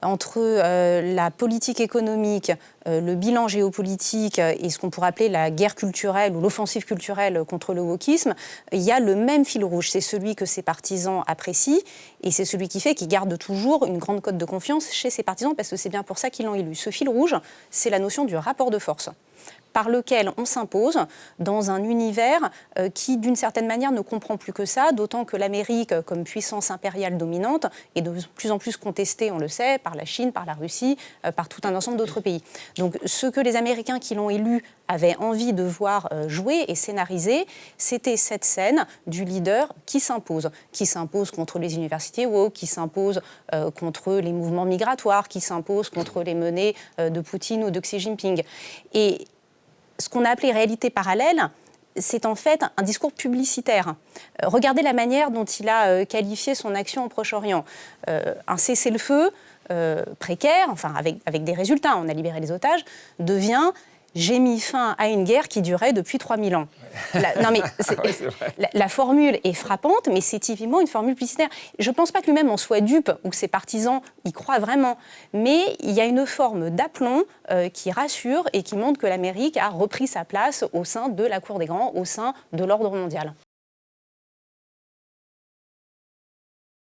Entre la politique économique, le bilan géopolitique et ce qu'on pourrait appeler la guerre culturelle ou l'offensive culturelle contre le wokisme, il y a le même fil rouge. C'est celui que ses partisans apprécient et c'est celui qui fait qu'ils gardent toujours une grande cote de confiance chez ses partisans parce que c'est bien pour ça qu'ils l'ont élu. Ce fil rouge, c'est la notion du rapport de force par lequel on s'impose dans un univers qui, d'une certaine manière, ne comprend plus que ça, d'autant que l'Amérique, comme puissance impériale dominante, est de plus en plus contestée, on le sait, par la Chine, par la Russie, par tout un ensemble d'autres pays. Donc ce que les Américains qui l'ont élu avaient envie de voir jouer et scénariser, c'était cette scène du leader qui s'impose contre les universités woke, qui s'impose contre les mouvements migratoires, qui s'impose contre les menées de Poutine ou de Xi Jinping. Et ce qu'on a appelé réalité parallèle, c'est en fait un discours publicitaire. Regardez la manière dont il a qualifié son action au Proche-Orient. Un cessez-le-feu précaire, enfin avec des résultats, on a libéré les otages, devient « j'ai mis fin à une guerre qui durait depuis 3000 ans ». La formule est frappante, mais c'est typiquement une formule publicitaire. Je ne pense pas que lui-même en soit dupe ou que ses partisans y croient vraiment, mais il y a une forme d'aplomb qui rassure et qui montre que l'Amérique a repris sa place au sein de la cour des grands, au sein de l'ordre mondial.